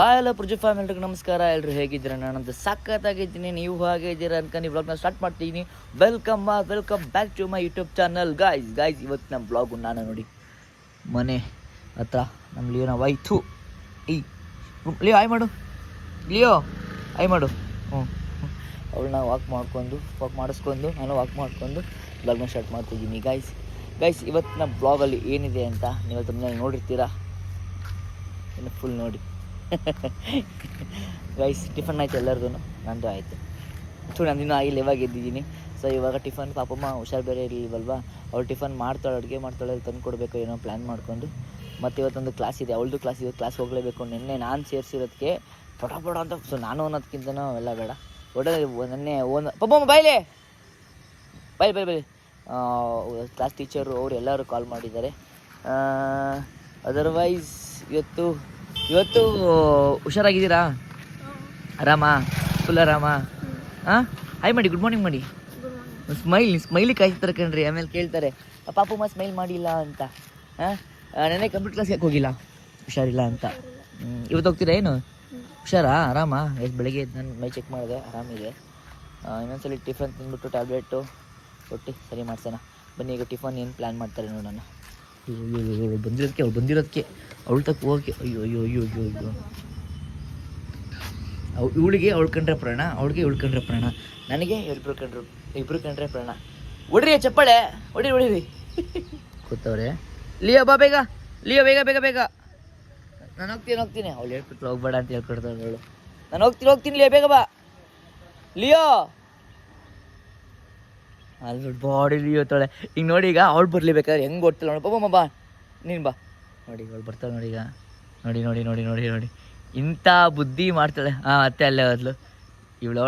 Hi hello ಪ್ರಜು ಫ್ಯಾಮಿಲಿಗೆ ನಮಸ್ಕಾರ. ಎಲ್ಲರೂ ಹೇಗಿದ್ದೀರಾ? ನಾನಂತೂ ಸಖತ್ತಾಗಿದ್ದೀನಿ. ನೀವು ಹಾಗೆ ಇದ್ದೀರಾ ಅನ್ಕೊಂಡು ಈ ವ್ಲಾಗ್ನ ಸ್ಟಾರ್ಟ್ ಮಾಡ್ತೀನಿ. Welcome back to my YouTube channel. Guys ಇವತ್ತು ನಮ್ಮ ಬ್ಲಾಗು ನಾನು ನೋಡಿ ಮನೆ ಹತ್ರ ನಮ್ಮ ಲಿಯೋನ ವಾಯ್ತು ಲಿಯೋ ಆಯ್ ಮಾಡು, ಲಿಯೋ ಆಯ್ ಮಾಡು. ಅವಳನ್ನ ವಾಕ್ ಮಾಡಿಸ್ಕೊಂಡು ನಾನು ವಾಕ್ ಮಾಡ್ಕೊಂಡು ಬ್ಲಾಗ್ನ ಸ್ಟಾರ್ಟ್ ಮಾಡ್ತಿದ್ದೀನಿ. ಗೈಸ್ ಇವತ್ತಿನ ಬ್ಲಾಗಲ್ಲಿ ಏನಿದೆ ಅಂತ ನೀವು ತಮ್ಮಲ್ಲಿ ನೋಡಿರ್ತೀರಾ, ಇನ್ನು ಫುಲ್ ನೋಡಿ. ಗೈಸ್ ಟಿಫನ್ ಆಯ್ತು ಎಲ್ಲರದು, ನಂದು ಆಯಿತು. ನಾನು ಇನ್ನೂ ಆಗಿಲ್ಲ, ಇವಾಗ ಎದ್ದಿದ್ದೀನಿ. ಸೊ ಇವಾಗ ಟಿಫನ್ ಪಾಪಮ್ಮ ಹುಷಾರು ಬೇರೆ ಇರಲಿಲ್ವಲ್ವಾ, ಅವಳು ಟಿಫನ್ ಮಾಡ್ತಾಳೆ, ಅಡುಗೆ ಮಾಡ್ತಾಳೆ, ತಂದು ಕೊಡಬೇಕು ಏನೋ ಪ್ಲ್ಯಾನ್ ಮಾಡಿಕೊಂಡು. ಮತ್ತು ಇವತ್ತೊಂದು ಕ್ಲಾಸ್ ಇದೆ, ಅವಳದು ಕ್ಲಾಸ್ ಹೋಗಲೇಬೇಕು. ನಿನ್ನೆ ನಾನು ಸೇರಿಸಿರೋದಕ್ಕೆ ಪಡ ಅಂತ. ಸೊ ನಾನು ಅನ್ನೋದಕ್ಕಿಂತನೂ ಎಲ್ಲ ಬೇಡ, ನೆನ್ನೆ ಪಾಪಮ್ಮ ಬಾಯ್ಲೆ ಬಾಯ್ ಕ್ಲಾಸ್ ಟೀಚರು ಅವರು ಎಲ್ಲರೂ ಕಾಲ್ ಮಾಡಿದ್ದಾರೆ. ಅದರ್ವೈಸ್ ಇವತ್ತು ಹುಷಾರಾಗಿದ್ದೀರಾ? ಆರಾಮ, ಫುಲ್ ಆರಾಮ? ಹಾಂ ಹಾಯ್ ಮಾಡಿ, ಗುಡ್ ಮಾರ್ನಿಂಗ್ ಮಾಡಿ. ಸ್ಮೈಲಿ ಕಾಯ್ತಾರೆ ಕಣ್ರಿ. ಆಮೇಲೆ ಕೇಳ್ತಾರೆ ಪಾಪಮ್ಮ ಸ್ಮೈಲ್ ಮಾಡಿಲ್ಲ ಅಂತ. ನೆನ್ನೆ ಕಂಪ್ಯೂಟರ್ ಕ್ಲಾಸ್ ಯಾಕೆ ಹೋಗಿಲ್ಲ? ಹುಷಾರಿಲ್ಲ ಅಂತ. ಇವತ್ತು ಹೋಗ್ತೀರಾ ಏನು? ಹುಷಾರಾ? ಆರಾಮ? ಎಷ್ಟು ಬೆಳಗ್ಗೆ ನಾನು ಮೈ ಚೆಕ್ ಮಾಡಿದೆ, ಆರಾಮಿದೆ. ಇನ್ನೊಂದ್ಸಲಿ ಟಿಫನ್ ತಿಂದ್ಬಿಟ್ಟು ಟ್ಯಾಬ್ಲೆಟು ಕೊಟ್ಟು ಸರಿ ಮಾಡ್ಸೋಣ. ಬನ್ನಿ ಈಗ ಟಿಫನ್ ಏನು ಪ್ಲ್ಯಾನ್ ಮಾಡ್ತಾರೆ ನೋಡೋಣ. ಅವಳು ಬಂದಿರೋದಕ್ಕೆ ಅವಳು ತಕ್ಕ ಹೋಗಕ್ಕೆ ಅಯ್ಯೋ ಇವಳಿಗೆ ಅವಳು ಕಂಡ್ರೆ ಪ್ರಾಣ, ಅವಳಿಗೆ ಇವಳು ಕಂಡ್ರೆ ಪ್ರಾಣ, ನನಗೆ ಇಬ್ಬರು ಕಂಡ್ರೆ ಪ್ರಾಣ. ಹೊಡ್ರಿ ಚಪ್ಪಾಳೆ, ಹೊಡೀರಿ ಕೂತವ್ರೆ. ಲಿಯೋ ಬಾ ಬೇಗ, ಲಿಯೋ ಬೇಗ. ನಾನು ಹೋಗ್ತೀನಿ. ಅವಳು ಹೇಳ್ಬಿಟ್ಟು ಹೋಗ್ಬೇಡ ಅಂತ ಹೇಳ್ಕೊಡ್ತಾಳೆ ಅವಳು. ನಾನು ಹೋಗ್ತೀನಿ ಲಿಯೋ ಬೇಗ ಬಾ. ಲಿಯೋ ಅಲ್ಲಿ ಬಾಡಿ ಲಿಯೋತಾಳೆ. ಈಗ ನೋಡಿ, ಈಗ ಅವಳು ಬರಲಿಬೇಕಾದ್ರೆ ಹೆಂಗೆ ಗೊತ್ತಿಲ್ಲ ನೋಡಿ. ಪಾಪಮ್ಮ ಬಾ, ನೀನು ಬಾ. ನೋಡಿ ಅವಳು ಬರ್ತಾಳೆ ನೋಡಿ. ಈಗ ನೋಡಿ ಇಂಥ ಬುದ್ಧಿ ಮಾಡ್ತಾಳೆ. ಅತ್ತೆ ಅಲ್ಲೇ ಹೋದ್ಲು. ಇವಳು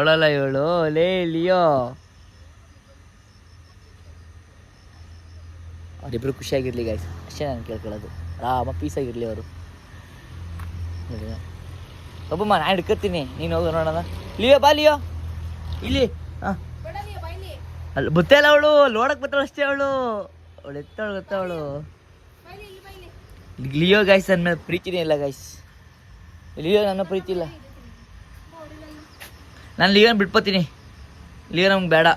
ಲೇ ಲಿಯೋ. ಅವರಿಬ್ಬರು ಖುಷಿಯಾಗಿರಲಿ ಗೈಸ್, ಅಷ್ಟೇ ನಾನು ಕೇಳ್ಕೊಳ್ಳೋದು. ಆರಾಮ ಪೀಸಾಗಿರಲಿ ಅವರು. ನೋಡಿ ಪಾಪಮ್ಮ ನಾನು ಹಿಡ್ಕೊತೀನಿ, ನೀನು ಹೋಗು ನೋಡೋಣ. ಲಿಯೋ ಬಾ, ಲಿಯೋ ಇಲ್ಲಿ. ಅಲ್ಲಿ ಬತ್ತಲ್ಲ ಅವಳು, ನೋಡಕ್ ಬರ್ತಾಳು ಅಷ್ಟೇ. ಅವಳು ಎತ್ತಾಳು. ಲಿಯೋ ಗೈಸ್ ನನ್ನ ಮೇಲೆ ಪ್ರೀತಿನೇ ಇಲ್ಲ ಗೈಸ್. ಲಿಯೋ ನನ್ನ ಪ್ರೀತಿ ಇಲ್ಲ. ನಾನು ಲಿಯೋನ ಬಿಟ್ಕೋತೀನಿ. ಲಿಯೋ ನಮ್ಗೆ ಬೇಡ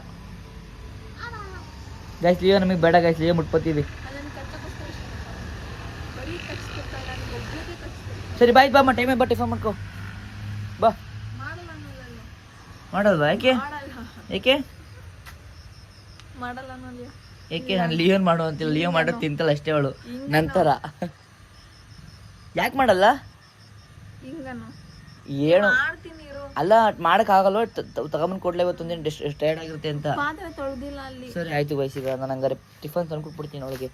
ಗೈಸ್, ಲಿಯೋ ನಮಗೆ ಬೇಡ ಗೈಸ್. ಲಿಯೋ ಬಿಟ್ಕೋತೀವಿ. ಸರಿ ಬಾಯ್ ಬಾ, ಟೈಮೇ ಬಾ, ಟಿಫನ್ ಮಾಡ್ಕೋ ಬಾ. ಮಾಡಲ್ವಾ? ಯಾಕೆ ನಾನು ಲಿಯೋನ್ ಮಾಡು ಅಂತಿಲ್ಲ. ಲಿಯೋ ಮಾಡೋದು ತಿಂತಲ್ಲ ಅಷ್ಟೇ ಅವಳು. ನಂತರ ಯಾಕೆ ಮಾಡಲ್ಲ? ಏನು ಅಲ್ಲ, ಮಾಡಕ್ಕಾಗಲ್ವ? ತಗೊಂಬಂದು ಕೊಡ್ಲೇ ಇವತ್ತೊಂದೇನು ಟೈರ್ಡ್ ಆಗಿರುತ್ತೆ ಅಂತ. ಸರಿ ಆಯ್ತು ಗೈಸ್, ಈಗ ನಾನು ಹಂಗಾರೆ ಟಿಫನ್ ತಂದ್ಕೊಟ್ಬಿಡ್ತೀನಿ ಅವಳಿಗೆ.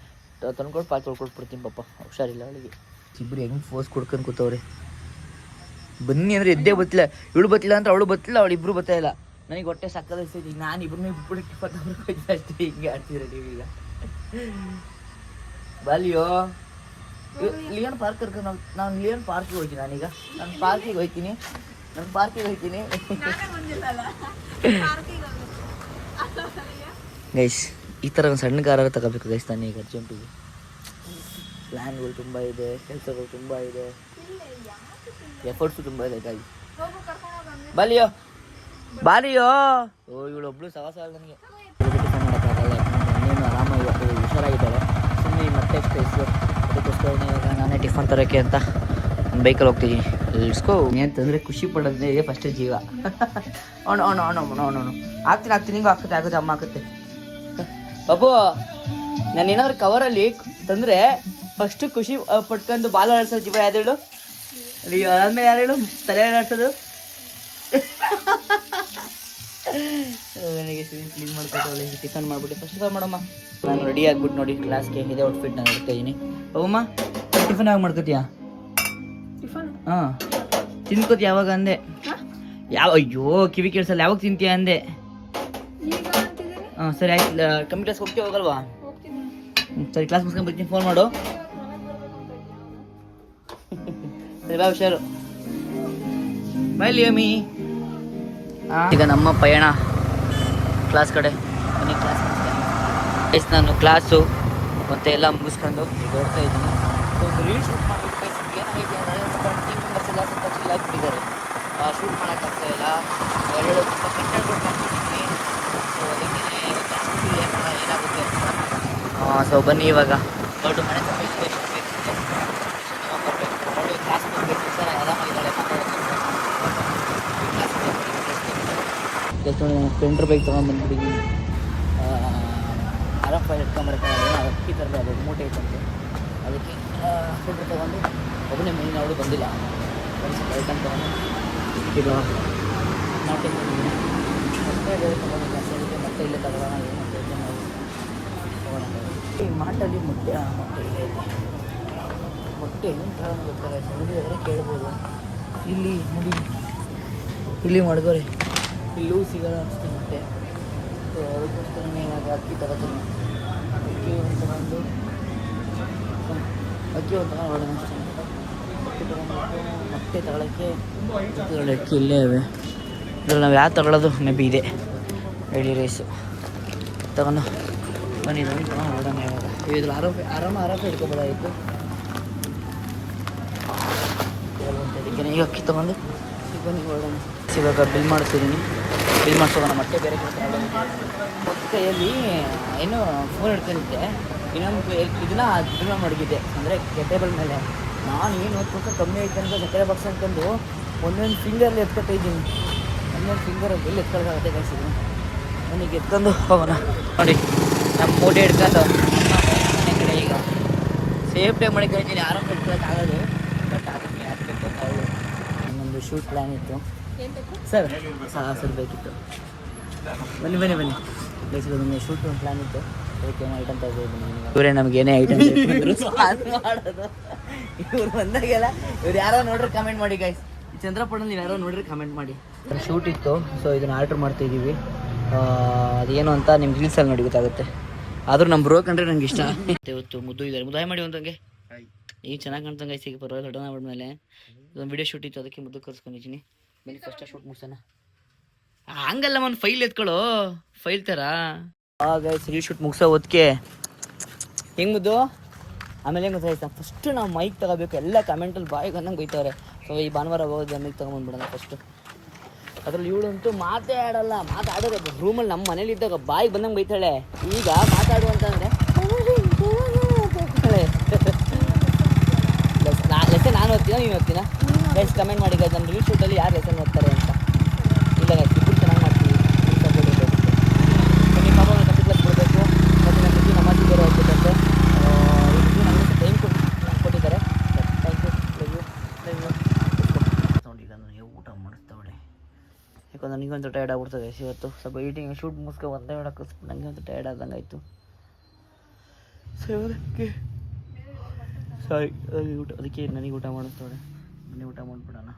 ತಂದ್ಕೊಟ್ಟು ಪಾತ್ರೆ ತೊಳ್ಕೊಟ್ಬಿಡ್ತೀನಿ. ಪಾಪ ಹುಷಾರಿಲ್ಲ ಅವಳಿಗೆ. ಇಬ್ಬರು ಹೆಂಗೆ ಫೋರ್ಸ್ ಕೊಡ್ಕೊಂಡು ಕೂತವ್ರೆ. ಬನ್ನಿ ಅಂದರೆ ಎದ್ದೇ ಬತ್ತಿಲ್ಲ. ಇವಳು ಬತ್ತಿಲ್ಲ ಅಂದ್ರೆ ಅವಳು ಬತ್ತಿಲ್ಲ, ಅವಳು ಇಬ್ಬರು ಬತ್ತಾ ಇಲ್ಲ. ನನಗೆ ಹೊಟ್ಟೆ ಸಕ್ಕದಾಗ್ತೈತಿ. ನಾನು ಇಬ್ಬರನ್ನೂ ಬಿಟ್ಬಿಟ್ಟು ಟಿಫನ್ ತಗೊಂಡು ಅಷ್ಟೇ. ಹಿಂಗೆ ಆಡ್ತೀರ ನೀವೀಗ. ಬಾ ಲಿಯೋ. ಲಿಯೋನ್ ಪಾರ್ಕ್ ಕರ್ಕೊಂಡು ನಾನು ಲಿಯೋನ್ ಪಾರ್ಕಿಗೆ ಹೋಗ್ತೀನಿ. ನಾನು ಪಾರ್ಕಿಗೆ ಹೋಗ್ತೀನಿ. ಗೈಸ್ ಈ ಥರ ಒಂದು ಸಣ್ಣ ಕಾರಾರು ತಗೋಬೇಕು ಗೈಸ್. ನಾನು ಈಗ ಅರ್ಜೆಂಟಿಗೆ ಪ್ಲ್ಯಾನ್ಗಳು ತುಂಬ ಇದೆ, ಕೆಲಸಗಳು ತುಂಬ ಇದೆ, ಎಫರ್ಟ್ಸು ತುಂಬ ಇದೆ ಗೈಸ್. ಬಾಲಿಯೋ. ಇವಳೊಬ್ಳು ಸವಾಸ ನನಗೆ ಟಿಫನ್ ಮಾಡೋಕ್ಕಾಗಲ್ಲ. ಇನ್ನೇನು ಆರಾಮಾಗಿ ಹುಷಾರಾಗಿದ್ದಾಳೆ. ಸುಮ್ಮನೆ ಮತ್ತೆ ಸ್ಟ್ರೆಸ್ಸು. ಅದಕ್ಕೋಸ್ಕರ ಇವಾಗ ನಾನೇ ಟಿಫನ್ ತರೋಕ್ಕೆ ಅಂತ ಒಂದು ಬೈಕಲ್ಲಿ ಹೋಗ್ತಿದ್ದೀನಿ. ಇಸ್ಕೋ ಅಂತಂದರೆ ಖುಷಿ ಪಡೋದೇ ಫಸ್ಟ್ ಜೀವ. ಅವನು ಹಾಕ್ತೀನಿ. ಹಿಂಗೂ ಆಗುತ್ತೆ, ಅಮ್ಮ ಹಾಕುತ್ತೆ. ಬಾಬು ನಾನು ಏನಾದ್ರು ಕವರಲ್ಲಿ ತಂದರೆ ಫಸ್ಟು ಖುಷಿ ಪಟ್ಕೊಂಡು ಬಾಲ ಆಡ್ಸೋ ಜೀವ ಯಾವ್ದೇಳು? ಆದ್ಮೇಲೆ ಯಾರು ತಲೆ ಆಡ್ಸೋದು? ನನಗೆ ಕ್ಲೀನ್ ಮಾಡ್ಕೊಟ್ಟವಳೆ. ಟಿಫನ್ ಮಾಡಿಬಿಟ್ಟು ಫಸ್ಟ್ ಟಿಫನ್ ಮಾಡಮ್ಮ. ನಾನು ರೆಡಿ ಆಗಿಬಿಟ್ಟು ನೋಡಿ ಕ್ಲಾಸ್ಗೆ ಇದೇ ಔಟ್ಫಿಟ್ ನಾನು ಇಡ್ತಾ ಇದ್ದೀನಿ. ಅಮ್ಮ ಟಿಫನ್ ಯಾವಾಗ ಮಾಡ್ಕೋತೀಯಾ? ಹಾಂ ತಿನ್ಕೋತಿ ಯಾವಾಗ ಅಂದೆ? ಅಯ್ಯೋ ಕಿವಿ ಕೇಳಿಸಲ್ಲ. ಯಾವಾಗ ತಿಂತೀಯ ಅಂದೆ? ಹಾಂ ಸರಿ ಆಯ್ತು. ಕಂಪ್ಯೂಟರ್ಸ್ ಹೋಗ್ತೀವಿ ಹೋಗಲ್ವಾ? ಸರಿ ಕ್ಲಾಸ್ ಮುಗಿಸ್ಕೊಂಡು ಬರ್ತೀನಿ, ಫೋನ್ ಮಾಡು. ಸರಿ ಬಾ, ಹುಷಾರು. ಬಾಯ್ ಲಿಯೋಮಿ. ಈಗ ನಮ್ಮ ಪಯಣ ಕ್ಲಾಸ್ ಕಡೆ. ಮನೆ ಕ್ಲಾಸ್ ಎಸ್ ನಾನು ಕ್ಲಾಸು ಮತ್ತು ಎಲ್ಲ ಮುಗಿಸ್ಕೊಂಡು ಈಗ ಹೊರಡ್ತಾ ಇದ್ದೀನಿ. ಒಂದು ರೀಲ್ಸ್ ಶೂಟ್ ಮಾಡಿಬಿಟ್ಟು ಏನಾಗಿದೆ ಅಂದರೆ ಹಾಕ್ಬಿಟ್ಟಿದ್ದಾರೆ. ಶೂಟ್ ಮಾಡೋಕ್ಕಾಗ್ತಾ ಇಲ್ಲ. ಎರಡು ತುಂಬ ಕಂಟೆಂಟ್ ಕೊಟ್ಟಾಕ್ಬಿಟ್ಟಿದ್ದೀನಿ. ಸೊ ಅದಕ್ಕೆ ಏನಾಗುತ್ತೆ ಅಂತ. ಸೊ ಬನ್ನಿ ಇವಾಗ ಹೊರಟು ಮನೆ ತುಂಬ ಇನ್ಸ್ಪಿರೇಷನ್ ಬೇಕಿದೆ. ಹೊರಟು ಕ್ಲಾಸ್ ಹೋಗ್ಬೇಕು ಸರ್, ಆರಾಮಾಗಿದ್ದಾಳೆ ಜಸ್ಟ್ ನೋಡಿ. ನಾನು ಸ್ಪ್ಲೆಂಡರ್ ಬೈಕ್ ತೊಗೊಂಡ್ಬಂದ್ಬಿಟ್ಟಿದ್ದೀನಿ. ಆರಾಮ್ ಫೈಲ್ ಇಟ್ಕೊಂಬರಕ್ಕಾಗಲ್ಲ, ಅಕ್ಕಿ ಥರದ ಅದು ಮೂಟೆ ಐತಂತೆ. ಅದಕ್ಕೆ ಸ್ಪ್ಲೆಂಡರ್ ತೊಗೊಂಡು ಒಬ್ಬನೇ ಮೈನ್ ಅವಳು ಬಂದಿಲ್ಲ, ಒಂದು ಸ್ವಲ್ಪ ಐಟಮ್ ತೊಗೊಂಡು ಈಗ ಮಾಡ್ಕೊಂಡು ಬಂದಿದ್ದೀನಿ. ಮತ್ತೆ ಬೇರೆ ತೊಗೊಂಡಿಲ್ಲ, ಅದಕ್ಕೆ ಮತ್ತೆ ಇಲ್ಲೇ ತಗೊಳ್ಳೋಣ ಏನಂತ ಯೋಚನೆ ಮಾಡಿ ತೊಗೊಳ್ಳೋಣ. ಈ ಮಾಟಲ್ಲಿ ಮೊಟ್ಟೆ ಇದೆ. ಮೊಟ್ಟೆ ಏನು ತಗೊಳ್ಳೋಣ ಗೊತ್ತಾಗ ಹುಡುಗಿದ್ರೆ ಕೇಳ್ಬೋದು. ಇಲ್ಲಿ ನೋಡಿ, ಇಲ್ಲಿ ಮಡ್ಗೋರಿ ಇಲ್ಲೂ ಸಿಗೋಲ್ಲ ಅನಿಸ್ತು ಮೊಟ್ಟೆ. ಸೊ ಅದಕ್ಕೋಸ್ಕರನೇ ಇವಾಗ ಅಕ್ಕಿ ತಗೋತೀನಿ. ಅಕ್ಕಿ ಒಂದು ತಗೊಂಡು ಹೊರಡೋಣ ಅಷ್ಟೇ. ಅಕ್ಕಿ ತಗೊಂಡು ಮೊಟ್ಟೆ ತಗೊಳ್ಳೋಕ್ಕೆ ಅಕ್ಕಿ ಇಲ್ಲೇ ಇವೆ. ಇದ್ರಲ್ಲಿ ನಾವು ಯಾವ್ದು ತಗೊಳ್ಳೋದು ಮೇಬಿ ಇದೆ ಎಳ್ಳಿ ರೈಸು ತಗೊಂಡು ಬನ್ನಿ ತಗೊಂಡು ಹೊರಡೋಣ. ಇವಾಗ ಇದ್ರಲ್ಲಿ ಆರಾಮ ಹಿಡ್ಕೊಬೋದಾಗಿತ್ತು. ಅದಕ್ಕೆ ಈಗ ಅಕ್ಕಿ ತೊಗೊಂಡು ಬನ್ನಿ ಹೊರಡೋಣ. ಇವಾಗ ಬಿಲ್ ಮಾಡ್ತಿದ್ದೀನಿ, ಬಿಲ್ ಮಾಡಿಸೋಣ. ಮತ್ತೆ ಬೇರೆ ಕೆಲಸ ಒಂದು ಕೈಯಲ್ಲಿ ಏನೋ ಫೋನ್ ಹಿಡ್ಕೊಂಡಿದ್ದೆ, ಇನ್ನೊಂದು ಇದನ್ನ ಡ್ರಿಲ್ ಮಡಗಿದೆ ಅಂದರೆ ಟೇಬಲ್ ಮೇಲೆ. ನಾನು ಏನು ಓದ್ಕೊಂಡು ಕಮ್ಮಿ ಐತೆ ಅಂತ ಸಕ್ಕರೆ ಬಾಕ್ಸ್ ಅಂತಂದು ಒಂದೊಂದು ಫಿಂಗರಲ್ಲಿ ಎತ್ಕೊತಾ ಇದ್ದೀನಿ. ಒಂದೊಂದು ಫಿಂಗರಲ್ಲಿ ಎಲ್ಲಿ ಎತ್ಕೊಳಕ್ಕಾಗುತ್ತೆ ಕಾಯಿಸಿದ್ದೀನಿ. ನನಗೆ ಎತ್ಕೊಂಡು ಹೋಗೋಣ. ನೋಡಿ ನಮ್ಮ ಮೂಟೆ ಹಿಡ್ಕೊಂಡು ಮನೆ ಕಡೆ ಈಗ ಸೇಫ್ಟಿಯಾಗಿ ಮಾಡಿ ಕಳಿತೀನಿ. ಆರಾಮ್ ಇಟ್ಕೊಳ್ಳೋಕ್ಕಾಗೋದು, ಬಟ್ ಅದಕ್ಕೆ ಹಾಕಬೇಕು ಅಂತ ಹೇಳಿ ಇನ್ನೊಂದು ಶೂಟ್ ಪ್ಲ್ಯಾನ್ ಇತ್ತು ಸರ್. ಸರ್ ಬೇಕಿತ್ತು. ಬನ್ನಿ ಬೇಸಿಗೆ ಶೂಟ್ ಒಂದು ಪ್ಲ್ಯಾನ್ ಇತ್ತು. ಅದಕ್ಕೆ ಏನೋ ಐಟಮ್ ತಗೋಬೋದು. ಇವರೇ ನಮ್ಗೆ ಏನೇ ಐಟಮ್ ಮಾಡೋದು. ಇವ್ರು ಬಂದಾಗೆಲ್ಲ ಇವ್ರು ಯಾರೋ ನೋಡ್ರಿ ಕಮೆಂಟ್ ಮಾಡಿ ಗೈಸ್. ಚಂದ್ರಪಟ್ಟಣದಲ್ಲಿ ಯಾರೋ ನೋಡ್ರಿ ಕಮೆಂಟ್ ಮಾಡಿ. ಶೂಟ್ ಇತ್ತು, ಸೊ ಇದನ್ನು ಆರ್ಡ್ರ್ ಮಾಡ್ತಾಯಿದ್ದೀವಿ. ಅದೇನು ಅಂತ ನಿಮ್ಗೆ ರೀಲ್ಸಲ್ಲಿ ನೋಡಿ ಗೊತ್ತಾಗುತ್ತೆ. ಆದರೂ ನಮ್ಮ ಬ್ರೋ ಕಂಡ್ರೆ ನಂಗೆ ಇಷ್ಟ. ಇವತ್ತು ಮುದ್ದು ಇದ್ದಾರೆ, ಮುದ್ದಾಯ ಮಾಡಿ ಒಂದಂಗೆ ಈಗ ಚೆನ್ನಾಗಿ ಕಾಣ್ತಂಗೆ ಗೈಸ್. ಈಗ ಪರವಾಗಿಲ್ಲ, ದೊಡ್ಡ ಆದ್ಮೇಲೆ ಇದೊಂದು ವಿಡಿಯೋ ಶೂಟ್ ಇತ್ತು, ಅದಕ್ಕೆ ಮುದ್ದು ಕರ್ಸ್ಕೊಂಡಿದ್ದೀನಿ. ಬನ್ನಿ ಫಸ್ಟ್ ಶೂಟ್ ಮುಗಿಸೋಣ. ಹಂಗಲ್ಲ ಒಂದು ಫೈಲ್ ಎತ್ಕೊಳ್ಳೋ, ಫೈಲ್ ಥರ. ಗೈಸ್ ರೀಲ್ ಶೂಟ್ ಮುಗಿಸೋ ಹೊತ್ತಿಗೆ ಹೆಂಗೆ ಮುದ್ದು. ಆಮೇಲೆ ಹೆಂಗೆ ಗೊತ್ತಾಯ್ತಾ, ಫಸ್ಟು ನಾವು ಮೈಕ್ ತಗೋಬೇಕು. ಎಲ್ಲ ಕಮೆಂಟಲ್ಲಿ ಬಾಯಿಗೆ ಬಂದಂಗೆ ಬೈತವ್ರೆ. ಸೊ ಈ ಭಾನುವಾರ ಹೋಗೋದು ಮೈಕ್ ತೊಗೊಂಬಂದ್ಬಿಡೋಣ ಫಸ್ಟು. ಅದ್ರಲ್ಲಿ ಇವಳಂತೂ ಮಾತೇ ಆಡೋದು. ರೂಮಲ್ಲಿ ನಮ್ಮ ಮನೇಲಿ ಇದ್ದಾಗ ಬಾಯಿಗೆ ಬಂದಂಗೆ ಬೈತಾಳೆ. ಈಗ ಮಾತಾಡು ಅಂತಂದರೆ ಲೆಸನ್ ನಾನು ಓದ್ತೀನ, ನೀನು ಓದ್ತೀನ? ಗೈಸ್ ಕಮೆಂಟ್ ಮಾಡಿ ಗೈಸ್, ನಮ್ಮ ರೀಲ್ ಶೂಟಲ್ಲಿ ಯಾರು ಲೆಸನ್ ಓದ್ತಾರೆ ಅಂತ. ಇಲ್ಲ ಗೈಸ್, ಇಬ್ಬರು ಚೆನ್ನಾಗಿ ಮಾಡ್ತೀವಿ. ನಿಮ್ಮ ಪಾಪ ಕಂಪ್ಯೂಟರ್ ಕೊಡಬೇಕು. ಮತ್ತು ನಮ್ಮ ಜೊತೆ ನಮಾಜಿ ಬೇರೆ ಹೋಗ್ಬೇಕಂತೆ. ನನಗೆ ಟೈಮ್ ಕೊಟ್ಟಿದ್ದಾರೆ. Thank you. ನೋಡಿ ಈಗ ನನಗೆ ಊಟ ಮಾಡಿಸ್ತಾವಳೆ. ಯಾಕಂದ್ರೆ ನನಗಂತೂ ಟಯರ್ಡ್ ಆಗ್ಬಿಡ್ತದೆ ಇವತ್ತು. ಸ್ವಲ್ಪ ಈಟಿಂಗ್ ಶೂಟ್ ಮುಗಿಸ್ಕೊ ಒಂದೇ ಹೇಳಕ್ಕೆ ನನಗೆ ಅಂತೂ ಟಯರ್ಡ್ ಆದಂಗೆ ಆಯಿತು. ಅದಕ್ಕೆ ಸಾರಿ ಊಟ, ಅದಕ್ಕೆ ನನಗೆ ಊಟ ಮಾಡಿಸ್ತವಳೆ. ನನಗೆ ಊಟ ಮಾಡಿಬಿಡೋಣ.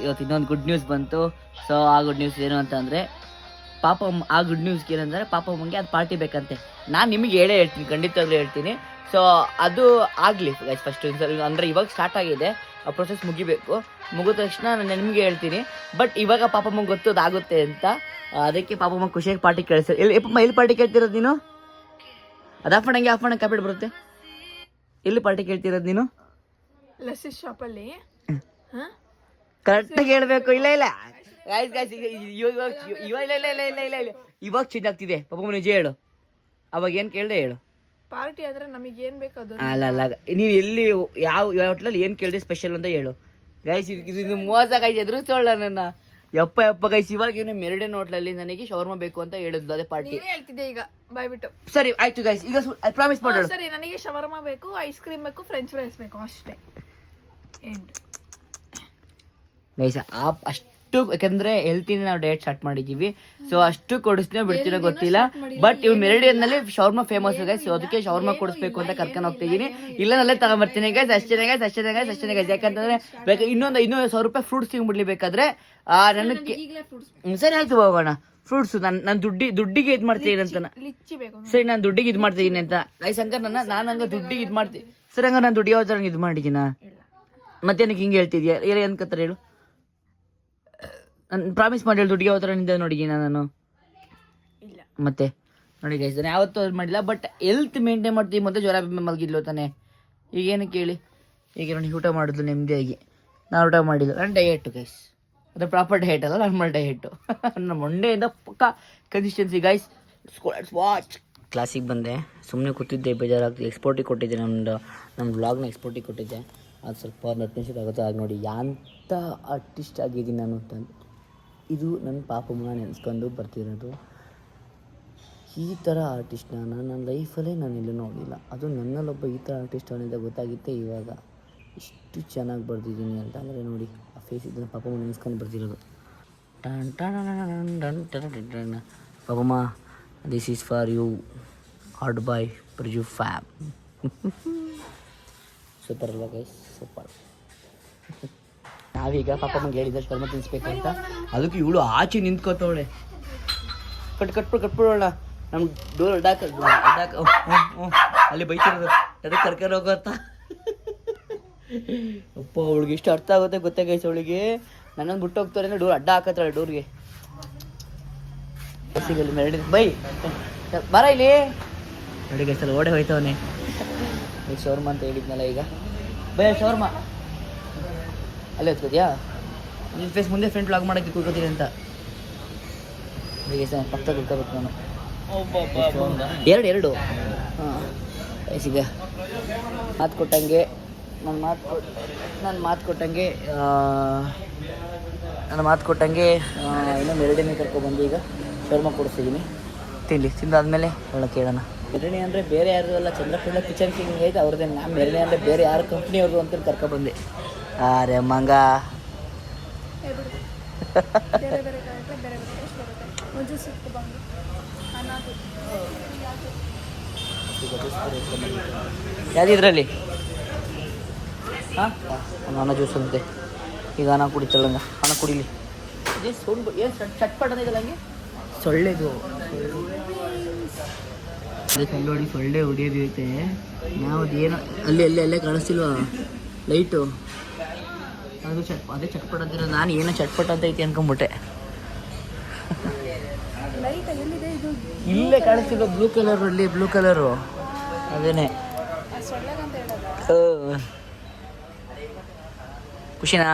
ಇವತ್ತು ಇನ್ನೊಂದು ಗುಡ್ ನ್ಯೂಸ್ ಬಂತು. ಸೊ ಆ ಗುಡ್ ನ್ಯೂಸ್ ಏನು ಅಂತಂದರೆ ಆ ಗುಡ್ ನ್ಯೂಸ್ಗೆ ಏನಂದರೆ ಪಾಪಮ್ಮಂಗೆ ಅದು ಪಾರ್ಟಿ ಬೇಕಂತೆ. ನಾನು ನಿಮಗೆ ಹೇಳ್ತೀನಿ, ಖಂಡಿತವಾಗ್ಲೂ ಹೇಳ್ತೀನಿ. ಸೊ ಅದು ಆಗಲಿ ಗೈಸ್ ಫಸ್ಟ್. ಅಂದರೆ ಇವಾಗ ಸ್ಟಾರ್ಟ್ ಆಗಿದೆ, ಆ ಪ್ರೊಸೆಸ್ ಮುಗಿಬೇಕು. ಮುಗಿದ ತಕ್ಷಣ ನಾನು ನಿಮಗೆ ಹೇಳ್ತೀನಿ. ಬಟ್ ಇವಾಗ ಪಾಪಮ್ಮಂಗೆ ಗೊತ್ತು ಅದಾಗುತ್ತೆ ಅಂತ. ಅದಕ್ಕೆ ಪಾಪಮ್ಮ ಖುಷಿಯಾಗಿ ಪಾರ್ಟಿ ಕೇಳಿಸ್ತಾರೆ. ಎಲ್ಲಿ ಪಾರ್ಟಿ ಕೇಳ್ತಿರೋದು ನೀನು? ಅದು ಆಫ್ ಮಾಡಂಗೆ ಕಾಪಿಡ್ ಬರುತ್ತೆ. ಎಲ್ಲಿ ಪಾರ್ಟಿ ಕೇಳ್ತಿರೋದು ನೀನು? ಲಸ್ಸಿ ಶಾಪಲ್ಲಿ. ಕರೆಕ್ಟಾಗಿ ಹೇಳ್ಬೇಕು. ಇಲ್ಲ ಇವಾಗ ಚೇಂಜ್ ಆಗ್ತಿದೆ. ಪಾಪ ನಿಜ ಹೇಳು, ಅವಾಗ ಏನು ಕೇಳಿದೆ ಹೇಳು. ಪಾರ್ಟಿ ಆದ್ರೆ ನಮಗೆ ಏನ್ ಬೇಕು ಅದು. ಅಲ್ಲ ನೀವು ಎಲ್ಲಿ ಯಾವ ಹೋಟ್ಲಲ್ಲಿ ಏನು ಕೇಳಿದೆ ಸ್ಪೆಷಲ್ ಅಂತ ಹೇಳು ಗೈಸ್. ಇದು ಮೋಸ ಗೈಸ್, ಎದುರಿಸೋಳ ನನ್ನ. ಯಪ್ಪ ಗೈಸ್, ಇವಾಗ ಏನು ಮೆರಡಿನ ಹೋಟ್ಲಲ್ಲಿ ನನಗೆ ಶವರ್ಮ ಬೇಕು ಅಂತ ಹೇಳಿದ್ಲು. ಅದೇ ಪಾರ್ಟಿ ಹೇಳ್ತಿದ್ದೆ ಈಗ ಬಾಯ್ಬಿಟ್ಟು. ಸರಿ ಆಯ್ತು ಗೈಸ್, ಈಗ ಪ್ರಾಮಿಸ್ ಮಾಡೋಣ. ಸರಿ, ನನಗೆ ಶವರ್ಮ ಬೇಕು, ಐಸ್ ಕ್ರೀಮ್ ಬೇಕು, ಫ್ರೆಂಚ್ ಫ್ರೈಸ್ ಬೇಕು, ಅಷ್ಟೇ. ಗೈಸ್ ಅಷ್ಟು, ಯಾಕಂದ್ರೆ ಹೆಲ್ತಿನ ನಾವು ಡಯಟ್ ಸ್ಟಾರ್ಟ್ ಮಾಡಿದ್ದೀವಿ. ಸೊ ಅಷ್ಟು ಕೊಡಿಸ್ತೀನೋ ಬಿಡ್ತೀನೋ ಗೊತ್ತಿಲ್ಲ. ಬಟ್ ಇವ್ ಮೆರಡಿಯನ್ನಲ್ಲಿ ಶವರ್ಮ ಫೇಮಸ್ ಗೈಸ್. ಸೊ ಅದಕ್ಕೆ ಶವರ್ಮ ಕೊಡಿಸ್ಬೇಕು ಅಂತ ಕರ್ಕೊಂಡು ಹೋಗ್ತಿದ್ದೀನಿ. ಇಲ್ಲ ನಲ್ಲೇ ತಗೊಂಬರ್ತೀನಿ ಗೈಸ್. ಅಷ್ಟೇ ಗೈಸ್. ಯಾಕಂತಂದ್ರೆ ಇನ್ನೊಂದು 200 ರೂಪಾಯಿ ಫ್ರೂಟ್ಸ್ ತಿಂಗ್ಬಿಡ್ಲಿ ಬೇಕಾದ್ರೆ. ನನಗೆ ಸರಿ ಆಯ್ತು ಹೋಗೋಣ. ಫ್ರೂಟ್ಸ್ ನಾನು ದುಡ್ಡಿಗೆ ಇದು ಮಾಡ್ತೀನಿ ಅಂತ. ಸರಿ, ನಾನು ದುಡ್ಡಿಗೆ ಇದು ಮಾಡ್ತಿದ್ದೀನಿ ಅಂತ ಗೈಸ್. ಹಂಗಾರೆ ನಾನು ಹಂಗ ದುಡ್ಡಿಗೆ ಇದು ಮಾಡ್ತೀನಿ. ಸರಿ, ಹಂಗ ನಾನು ದುಡ್ಡು ಯಾವ ಥರ ಇದು ಮಾಡಿದ್ದೀನ? ಮತ್ತೆ ನನಗೆ ಹಿಂಗೆ ಹೇಳ್ತಿದ್ಯಾ? ಏನೇ ಅನ್ಕೋತಾರೆ ಹೇಳು. ನಾನು ಪ್ರಾಮಿಸ್ ಮಾಡಿ ಹೇಳಿ, ದುಡ್ಡಿಗೆ ಯಾವ ಥರ ನಿಂದ ನೋಡಿದ್ದೀನ ನಾನು? ಮತ್ತೆ ನೋಡಿ ಗೈಸ್, ನಾನು ಯಾವತ್ತೂ ಅದು ಮಾಡಿಲ್ಲ. ಬಟ್ ಹೆಲ್ತ್ ಮೇಂಟೈನ್ ಮಾಡ್ತೀವಿ. ಮತ್ತೆ ಜ್ವರ ಮಲಗಿದ್ಲು ತಾನೆ. ಈಗೇನು ಕೇಳಿ, ಈಗ ನೋಡಿ ಊಟ ಮಾಡಿದ್ಲು ನೆಮ್ಮದಿಯಾಗಿ. ನಾನು ಊಟ ಮಾಡಿಲ್ಲ. ನಾನು ಡಯೆಟ್ಟು ಗೈಸ್, ಅದು ಪ್ರಾಪರ್ ಡಯೆಟ್ ಅಲ್ಲ, ನಾರ್ಮಲ್ ಡಯೆಟ್ಟು. ನನ್ನ ಮೊಂಡೆಯಿಂದ ಪಕ್ಕ ಕನ್ಸಿಸ್ಟೆನ್ಸಿ ಗೈಸ್. ವಾಚ್ ಕ್ಲಾಸಿಗೆ ಬಂದೆ, ಸುಮ್ಮನೆ ಕೂತಿದ್ದೆ, ಬೇಜಾರಾಗ್ತದೆ. ಎಕ್ಸ್ಪೋರ್ಟಿಗೆ ಕೊಟ್ಟಿದ್ದೆ, ನಮ್ಮ ವ್ಲಾಗ್ನ ಎಕ್ಸ್ಪೋರ್ಟಿಗೆ ಕೊಟ್ಟಿದ್ದೆ. ಅದು ಸ್ವಲ್ಪ 10 ನಿಮಿಷಕ್ಕಾಗುತ್ತೆ. ಆಗ ನೋಡಿ ಯಾಂತ ಆರ್ಟಿಸ್ಟ್ ಆಗಿದ್ದೀನಿ ನಾನು ಅಂತ. ಇದು ನನ್ನ ಪಾಪಮ್ಮನ ನೆನೆಸ್ಕೊಂಡು ಬರ್ತಿರೋದು. ಈ ಥರ ಆರ್ಟಿಸ್ಟ್ನ ನನ್ನ ಲೈಫಲ್ಲೇ ನಾನು ಎಲ್ಲೂ ನೋಡಿಲ್ಲ. ಅದು ನನ್ನಲ್ಲೊಬ್ಬ ಈ ಥರ ಆರ್ಟಿಸ್ಟ್ ಅವನಿಂದ ಗೊತ್ತಾಗಿತ್ತೆ ಇವಾಗ. ಇಷ್ಟು ಚೆನ್ನಾಗಿ ಬರ್ದಿದ್ದೀನಿ ಅಂತ ಅಂದರೆ ನೋಡಿ, ಆ ಫೇಸ್ ಇದನ್ನು ಪಾಪಮ್ಮ ನೆನೆಸ್ಕೊಂಡು ಬರ್ತಿರೋದು. Papamma, this is for you, art by Priju fam. Super ಅಲ್ವಾ ಗೈಸ್, ಸೂಪರ್. ನಾವೀಗ ಪಾಪಮ್ಮಂಗೆ ಹೇಳಿದ್ರೆ ಶರ್ಮ ತಿನ್ನಿಸ್ಬೇಕು ಅಂತ, ಅದಕ್ಕೆ ಇವಳು ಆಚೆ ನಿಂತ್ಕೋತವಳೆ. ಕಟ್ಬಿಡೋಣ. ನಮ್ಮ ಡೋರ್ ಅಡ್ಡಾಕ ಅಲ್ಲಿ ಬೈತಿರೋದು, ಅದಕ್ಕೆ ಕರ್ಕೊಂಡು ಹೋಗೋತ್ತ. ಅಪ್ಪ ಅವಳಿಗೆ ಎಷ್ಟು ಅರ್ಥ ಆಗುತ್ತೆ ಗೊತ್ತೇ ಗೈಸ್. ಅವಳಿಗೆ ನನ್ನನ್ನು ಬಿಟ್ಟು ಹೋಗ್ತಾರೆ ಅಂದರೆ ಡೋರ್ ಅಡ್ಡ ಹಾಕತ್ತಾಳೆ ಡೋರ್ಗೆ. ಸಿಗಲ್ಲಿ ಮೆರಡಿ ಬೈ ಬರ ಇಲ್ಲಿ ನೋಡಿ ಗೈಸಲ್ಲಿ ಓಡೆ ಹೋಯ್ತವನೇ. ಈಗ ಶೌರ್ಮ ಅಂತ ಹೇಳಿದ್ನಲ್ಲ, ಈಗ ಬೈ ಶೌರ್ಮ ಅಲ್ಲೇ ಹೊತ್ಕೋದ್ಯಾ? ನಿನ್ನ ಫೇಸ್ ಮುಂದೆ ಫ್ರಂಟ್ ಲಾಗ್ ಮಾಡೋಕ್ಕೆ ಕೂತ್ಕೋತೀನಿ ಅಂತ ಈಗ ಪಕ್ಕ ಕೂತ್ಕೋಬೇಕು ನಾನು. ಎರಡು ಹಾಂ ಈಗ ಮಾತು ಕೊಟ್ಟಂಗೆ ನಾನು ಮಾತು ಕೊಟ್ಟಂಗೆ ಇನ್ನೊಂದು 2 ದಿನ ಕರ್ಕೊಬಂದು ಈಗ ಶರ್ಮ ಕೊಡಿಸ್ತಿದ್ದೀನಿ. ತಿಂದಾದ್ಮೇಲೆ ಒಳ್ಳೆ ಕೇಳೋಣ. ಮೆರಣೆ ಅಂದರೆ ಬೇರೆ ಯಾರು ಅಲ್ಲ, ಚಂದ್ರಪುರ ಕಿಚನ್ ಕಿಂಗ್ ಐತೆ ಅವ್ರದ್ದೇ. ನಾನು ಮೆರಣೆ ಅಂದರೆ ಬೇರೆ ಯಾರು ಕಂಪ್ನಿಯವ್ರದ್ದು ಅಂತ ಕರ್ಕೊಬಂದೆ. ಅರೆ ಮಂಗ ಯಾವ್ದಿದ್ರಲ್ಲಿ ಹಾಂ ಅನ್ನ ಜ್ಯೂಸ್ ಅಂತೆ. ಈಗ ಅನ್ನ ಕುಡಿತಾಳಂಗ, ಅನ್ನ ಕುಡಿಲಿ. ಇದೇ ಸೌಂಡ್ ಏನು ಚಟ್ಪಟ್ ಇದಲ್ಲ ಹಂಗೆ. ಸೊಳ್ಳೆದು ನೋಡಿ, ಸೊಳ್ಳೆ ಹೊಡಿಯೋದಿರುತ್ತೆ. ನಾವು ಅದೇನು ಅಲ್ಲೇ ಕಾಣಿಸ್ತಿಲ್ವಾ ಲೈಟು, ಅದು ಅದೇ ಚಟ್ಪಟ್ ಅಂತಿರೋ. ನಾನು ಏನೋ ಚಟ್ಪಟ್ ಅಂತ ಐತಿ ಅನ್ಕೊಂಬಿಟ್ಟೆ. ಇಲ್ಲೇ ಕಾಣಿಸ್ತಿಲ್ವ ಬ್ಲೂ ಕಲರು, ಅಲ್ಲಿ ಬ್ಲೂ ಕಲರು ಅದೇನೆ. ಖುಷಿನಾ?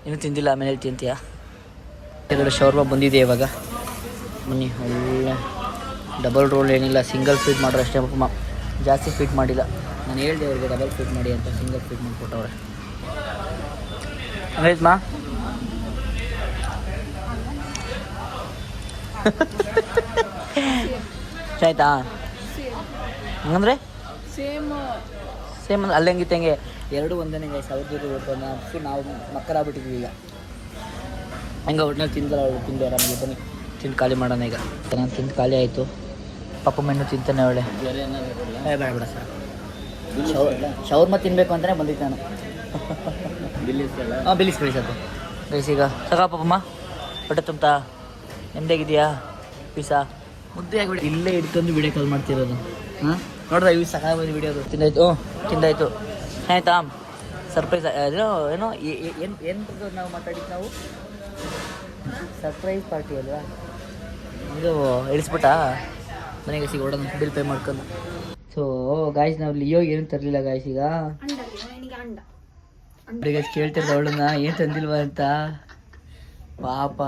ಇನ್ನೂ ತಿಂದಿಲ್ಲ, ಆಮೇಲೆ ತಿಂತೀಯಾ? 2 ಶವರ್ಮ ಬಂದಿದೆ ಇವಾಗ. ಬನ್ನಿ, ಒಳ್ಳೆ ಡಬಲ್ ರೋಲ್ ಏನಿಲ್ಲ, ಸಿಂಗಲ್ ಫೀಡ್ ಮಾಡ್ರೆ ಅಷ್ಟೇ. ಪಾಪ ಜಾಸ್ತಿ ಫೀಡ್ ಮಾಡಿಲ್ಲ. ನಾನು ಹೇಳಿದೆ ಅವ್ರಿಗೆ ಡಬಲ್ ಫೀಡ್ ಮಾಡಿ ಅಂತ, ಸಿಂಗಲ್ ಫೀಡ್ ಮಾಡಿಕೊಟ್ಟವ್ರೆ. ಆಯ್ತಮ್ಮ ಆಯ್ತಾ? ಹಂಗಂದ್ರೆ ಸೇಮ್ ಅಲ್ಲಿ ಹೆಂಗಿತ್ತು ಹಂಗೆ 2 ಒಂದೇ ಗೈಸ್. ಅವ್ರದ್ದು ನಾವು ಮಕ್ಕರಾಗ್ಬಿಟ್ಟಿದ್ವಿ ಈಗ. ಹಂಗೆ ಒಟ್ಟಿನಲ್ಲಿ ತಿಂದಲ್ಲ ಅವಳು, ತಿಂದು ಆರಾಮಾಗಿ. ಬನ್ನಿ ತಿಂದು ಖಾಲಿ ಮಾಡೋಣ ಈಗ. ನಾನು ತಿಂದು ಖಾಲಿ ಆಯಿತು. ಪಾಪ ಮೆನ್ನು ತಿಂತಾನೆ ಒಳ್ಳೆ. ಬೇಡ ಸರ್, ಶವರ್ಮ ತಿನ್ನಬೇಕು ಅಂತಲೇ ಬಂದಿತ್ತು ನಾನು. ಹಾಂ ಬಿಲ್ಲಿಸ್ ಸಾಕು ಗೈಸ್. ಈಗ ಸಾಕ ಪಾಪಮ್ಮ, ಹೊಟ್ಟೆ ತುಂಬ್ತಾ? ನೆಮ್ಮದಿಯಾಗಿದೆಯಾ? ಪೀಸಾ ಮುದ್ದೆ ಆಗಿಬಿಡಿ. ಇಲ್ಲೇ ಹಿಡ್ಕೊಂಡು ವಿಡಿಯೋ ಕಾಲ್ ಮಾಡ್ತಿರೋದು. ಹಾಂ ನೋಡ್ದೆ ಇವು ಸಾಕಾಗೋದು ವಿಡಿಯೋದು. ತಿಂದಾಯ್ತು ಆಯ್ತಾ? ಸರ್ಪ್ರೈಸ್ ಏನೋ ಏನು ನಾವು ಮಾತಾಡಿದ್ದು ನಾವು ಸರ್ಪ್ರೈಸ್ ಪಾರ್ಟಿ ಅಲ್ವಾ? ಇದು ಇಳಿಸ್ಬಿಟ್ಟಾ ಮನೆಗೆ ಸಿಗೋಣ ಬಿಲ್ ಪೇ ಮಾಡ್ಕೊಂಡು. ಸೊ ಗಾಯ್ಸ್, ನಾವು ಲಿಯೋಗೆ ಏನು ತರಲಿಲ್ಲ ಗಾಯ್ಸ್. ಈಗ ಗೈಸ್ ಕೇಳ್ತಿರ್ದ ಅವಳನ್ನ ಏನು ತಂದಿಲ್ವ ಅಂತ. ಪಾಪ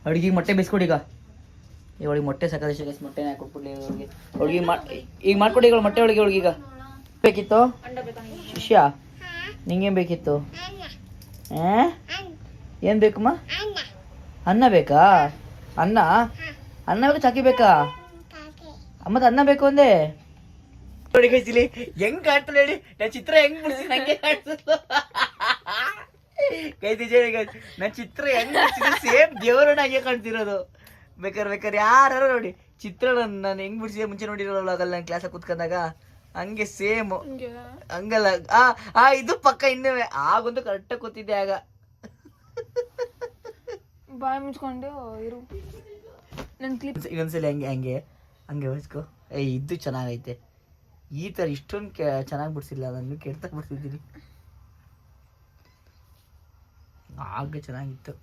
ಅವಳಿಗೆ ಮೊಟ್ಟೆ ಬೇಯಿಸ್ಕೊಡಿ. ಈಗ ಅವಳಿಗೆ ಮೊಟ್ಟೆ ಸಾಕಾದಷ್ಟು ಗೈಸ್, ಮೊಟ್ಟೆನ ಹಾಕೊಟ್ಬಿಡ್ಲಿ ಅವಳಿಗೆ. ಈಗ ಮಾಡ್ಕೊಡಿ ಈಗ ಮೊಟ್ಟೆ ಒಳಗೆ. ಅವಳಿಗೆ ಈಗ ಬೇಕಿತ್ತು ಶಿಷ್ಯ, ನಿಂಗೇನು ಬೇಕಿತ್ತು? ಏನು ಬೇಕಮ್ಮ? ಅನ್ನ ಬೇಕಾ? ಅನ್ನ ಬೇಕಾ ಚಾಕಿ ಬೇಕಾ? ಮತ್ತೆ ಅನ್ನ ಬೇಕು ಅಂದೆ. ನೋಡಿ ಕೈಸಿಲಿ ಹೆಂಗ್ ಕಾಣ್ತಲ್ಲ ಹೇಳಿ, ನನ್ನ ಚಿತ್ರ ಹೆಂಗ್ ಬಿಡಿಸಿ ನಂಗೆ ಕಾಣಿಸ್ತು. ಕೈತಿ ನನ್ನ ಚಿತ್ರ ಹೆಂಗ್ ಬಿಡಿಸಿದ್ರೆ ಸೇಮ್ ದೇವರನ್ನ ಹಂಗೆ ಕಾಣ್ತಿರೋದು. ಬೇಕಾರೆ ಯಾರು ನೋಡಿ ಚಿತ್ರ ನಾನು ಹೆಂಗ್ ಬಿಡಿಸಿದೆ ಮುಂಚೆ ನೋಡಿರೋಲ್ಲ ಆಗಲ್ಲ. ನಾನು ಕ್ಲಾಸಾಗ ಕೂತ್ಕೊಂಡಾಗ ಹಂಗೆ ಸೇಮ್ ಹಂಗಲ್ಲ. ಇದು ಪಕ್ಕ ಇನ್ನೂ ಆಗಂತೂ ಕರೆಕ್ಟಾಗಿ ಕೂತಿದ್ದೆ ಆಗ. ಬಾಯ್ ಮುಚ್ಕೊಂಡು ಇರು. ನನ್ನ ಕ್ಲಿಪ್ ಇನ್ನೊಂದ್ಸಲಿ ಹಂಗೆ ಹೊಸ್ಕೊ. ಇದು ಚೆನ್ನಾಗೈತೆ. ಈ ಥರ ಇಷ್ಟೊಂದು ಚೆನ್ನಾಗಿ ಬಿಡಿಸಿಲ್ಲ, ನಾನು ಕೆಡ್ತಾಗ ಬಿಡ್ತಿದ್ದೀನಿ. ಆಗ ಚೆನ್ನಾಗಿತ್ತು.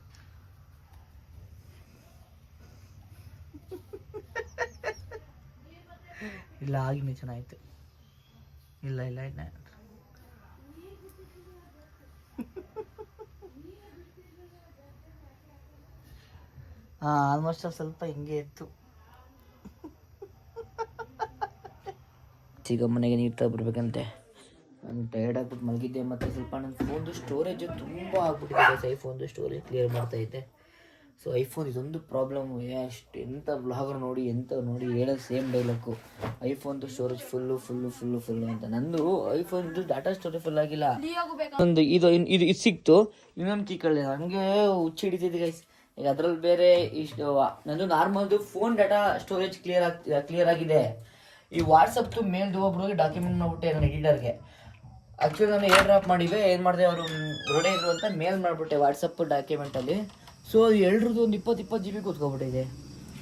ಇಲ್ಲ ಆಗಿನೇ ಚೆನ್ನಾಗಿತ್ತು. ಇಲ್ಲ ಹಾಂ ಆಲ್ಮೋಸ್ಟ್ ಸ್ವಲ್ಪ ಹಿಂಗೆ ಇತ್ತು. ಈಗ ಮನೆಗೆ ನೀರು ತಗೊಬರ್ಬೇಕಂತೆ. ನಾನು ಟೈರ್ಡ್ ಆಗ್ಬಿಟ್ಟು ಮಲಗಿದ್ದೆ. ಮತ್ತು ಸ್ವಲ್ಪ ನನ್ನ ಫೋನ್ದು ಸ್ಟೋರೇಜು ತುಂಬ ಆಗ್ಬಿಟ್ಟಿದೆ. ಐಫೋನ್ದು ಸ್ಟೋರೇಜ್ ಕ್ಲಿಯರ್ ಮಾಡ್ತಾಯಿದ್ದೆ. ಸೊ ಐಫೋನ್ ಇದೊಂದು ಪ್ರಾಬ್ಲಮ್ಮು. ಅಷ್ಟು ಎಂಥ ವ್ಲಾಗರ್ ನೋಡಿ ಹೇಳೋದು ಸೇಮ್ ಡೈಲಾಗು, ಐಫೋನ್ದು ಸ್ಟೋರೇಜ್ ಫುಲ್ಲು ಅಂತ. ನಂದು ಐಫೋನ್ದು ಡಾಟಾ ಸ್ಟೋರೇಜ್ ಫುಲ್ ಆಗಿಲ್ಲ. ಒಂದು ಇದು ಸಿಕ್ತು, ಇನ್ನೊಂದು ಕೀಕಳ್ಳಿ ಹಂಗೆ ಹುಚ್ಚಿ ಹಿಡಿತಿದ್ದೆ ಗೈಸ್. ಈಗ ಅದರಲ್ಲಿ ಬೇರೆ ಇಷ್ಟು ನಂದು ನಾರ್ಮಲ್ದು ಫೋನ್ ಡಾಟಾ ಸ್ಟೋರೇಜ್ ಕ್ಲಿಯರ್ ಆಗಿದೆ. ಈ ವಾಟ್ಸಪ್ದು ಮೇಲ್ದು ಒಬ್ರಿಗೆ ಡಾಕ್ಯುಮೆಂಟ್ ಮಾಡ್ಬಿಟ್ಟೆ ನನ್ನ ಎಡಿಟರ್ಗೆ. ಆ್ಯಕ್ಚುಲಿ ನಾನು ಏರ್ ಡ್ರಾಪ್ ಮಾಡಿವೆ, ಏನು ಮಾಡಿದೆ ಅವರು ರೋಡೆ ಇದ್ರು ಅಂತ ಮೇಲ್ ಮಾಡಿಬಿಟ್ಟೆ ವಾಟ್ಸಪ್ ಡಾಕ್ಯುಮೆಂಟಲ್ಲಿ. ಸೊ ಅದು ಎಲ್ರದ್ದು ಒಂದು 20 GB ಕೂತ್ಕೊಬಿಟ್ಟಿದೆ.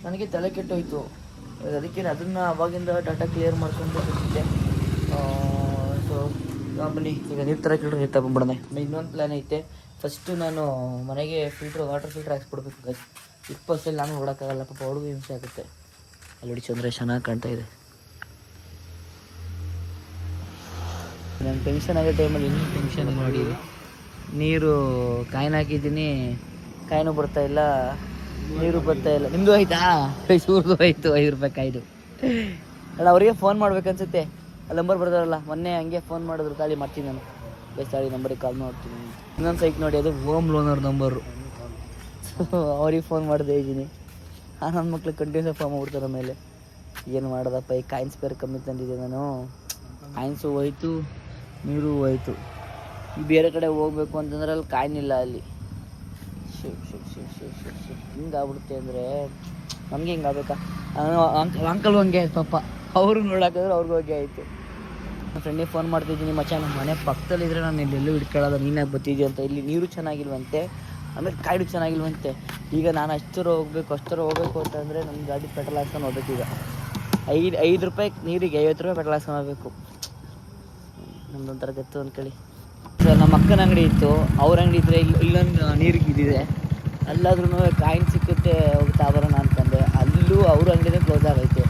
ನನಗೆ ತಲೆ ಕೆಟ್ಟೋಯ್ತು. ಅದಕ್ಕೆ ಅದನ್ನು ಅವಾಗಿಂದ ಡಾಟಾ ಕ್ಲಿಯರ್ ಮಾಡ್ಕೊಂಡು ಬಿಟ್ಟಿದ್ದೆ. ಸೊ ಬನ್ನಿ ಈಗ ನೀರು ತರಕ್ಕೆ ನೀರು ತಗೊಂಡ್ಬಿಡೋಣ. ಇನ್ನೊಂದು ಪ್ಲ್ಯಾನ್ ಐತೆ. ಫಸ್ಟು ನಾನು ಮನೆಗೆ ವಾಟರ್ ಫಿಲ್ಟ್ರ್ ಹಾಕ್ಸ್ಬಿಡ್ಬೇಕು ಗೈಸ್. 20 ನಾನು ನೋಡೋಕ್ಕಾಗಲ್ಲ, ಪಾಪ ಹುಡುಗ ಹಿಂಸೆ ಆಗುತ್ತೆ. ಅಲ್ಲಿ ಚಂದ್ರೆ ಚೆನ್ನಾಗಿ ಕಾಣ್ತಾ ಇದೆ. ನಾನು ಟೆನ್ಷನ್ ಆಗೋ ಟೈಮಲ್ಲಿ ಇನ್ನೂ ಟೆನ್ಷನ್ ಮಾಡಿ ನೀರು ಕಾಯಿನ ಹಾಕಿದ್ದೀನಿ, ಕಾಯಿನೂ ಬರ್ತಾಯಿಲ್ಲ, ನೀರು ಬರ್ತಾಯಿಲ್ಲ. ನಿಮ್ಮದು ಆಯ್ತಾ? ಇವ್ರದ್ದು ಆಯಿತು 5 ರೂಪಾಯಿ ಕಾಯ್ದು. ಅಲ್ಲ ಅವರಿಗೆ ಫೋನ್ ಮಾಡ್ಬೇಕನ್ಸುತ್ತೆ, ಅಲ್ಲಿ ನಂಬರ್ ಬರ್ತಾರಲ್ಲ. ಮೊನ್ನೆ ಹಂಗೆ ಫೋನ್ ಮಾಡಿದ್ರು, ತಾಳಿ ಮಾಡ್ತೀನಿ ನಾನು ತಾಳಿ ನಂಬರಿಗೆ ಕಾಲ್ ಮಾಡ್ತೀನಿ. ಇನ್ನೊಂದು ಸೈಕ್ ನೋಡಿ, ಅದು ಹೋಮ್ ಲೋನರ್ ನಂಬರು. ಅವ್ರಿಗೆ ಫೋನ್ ಮಾಡದೇ ಇದ್ದೀನಿ. ನನ್ನ ಮಕ್ಳಿಗೆ ಕಂಟಿನ್ಯೂಸ್ ಫೋನ್ ಮಾಡ್ಬಿಡ್ತಾರೆ ಮೇಲೆ. ಏನು ಮಾಡೋದಪ್ಪ, ಈ ಕಾಯಿನ್ಸ್ ಬೇರೆ ಕಮ್ಮಿ ತಂದಿದ್ದೆ ನಾನು. ಕಾಯಿನ್ಸು ಹೋಯ್ತು, ನೀರು ಹೋಯ್ತು. ಈ ಬೇರೆ ಕಡೆ ಹೋಗ್ಬೇಕು ಅಂತಂದ್ರೆ ಅಲ್ಲಿ ಕಾಯಿನಿಲ್ಲ. ಅಲ್ಲಿ ಹಿಂಗಾಗ್ಬಿಡುತ್ತೆ ಅಂದರೆ ನಮಗೆ ಹಿಂಗಾಗಬೇಕಾ? ಅಂಕಲ್ ಹಂಗೆ ಪಾಪ, ಅವರು ನೋಡಾಕಿದ್ರೆ ಅವ್ರಿಗೂ ಹೋಗಿ ಆಯಿತು. ನನ್ನ ಫ್ರೆಂಡಿಗೆ ಫೋನ್ ಮಾಡ್ತಿದ್ದೀನಿ, ಮಚ್ಚ ನಮ್ಮ ಮನೆ ಪಕ್ಕದಲ್ಲಿದ್ದರೆ ನಾನು ಇಲ್ಲೆಲ್ಲೂ ಇಟ್ಕೊಳ್ಳೋದು, ನೀನಾಗಿ ಬರ್ತಿದ್ಯಾ ಅಂತ. ಇಲ್ಲಿ ನೀರು ಚೆನ್ನಾಗಿಲ್ವಂತೆ, ಆಮೇಲೆ ಕಾಯಿಡು ಚೆನ್ನಾಗಿಲ್ವಂತೆ. ಈಗ ನಾನು ಅಷ್ಟರ ಹೋಗ್ಬೇಕು ಅಂತಂದರೆ ನನ್ನ ಗಾಡಿ ಪೆಟ್ರೋಲ್ ಹಾಕ್ಸ್ಕೊಂಡು ಹೋಗ್ಬೇಕು. ಈಗ 5 ರೂಪಾಯಿ ನೀರಿಗೆ 50 ರೂಪಾಯಿ ಪೆಟ್ರೋಲ್ ಹಾಕ್ಸ್ಕೊಂಡು ಹೋಗ್ಬೇಕು. ನಮ್ದೊಂಥರ ಗತ್ತು ಅಂದ್ಕೊಳ್ಳಿ. ಸರ್ ನಮ್ಮ ಅಕ್ಕನ ಅಂಗಡಿ ಇತ್ತು, ಅವ್ರ ಅಂಗಡಿ ಇದ್ದರೆ ಇಲ್ಲೊಂದು ನೀರಿಗೆ ಇದ್ದಿದೆ. ಅಲ್ಲಾದ್ರೂ ಕಾಯಿನ್ ಸಿಕ್ಕುತ್ತೆ, ಹೋಗ್ತಾ ಬರೋಣ ಅಂತಂದೆ. ಅಲ್ಲೂ ಅವ್ರ ಅಂಗಡಿನೇ ಕ್ಲೋಸ್ ಆಗೈತೆ.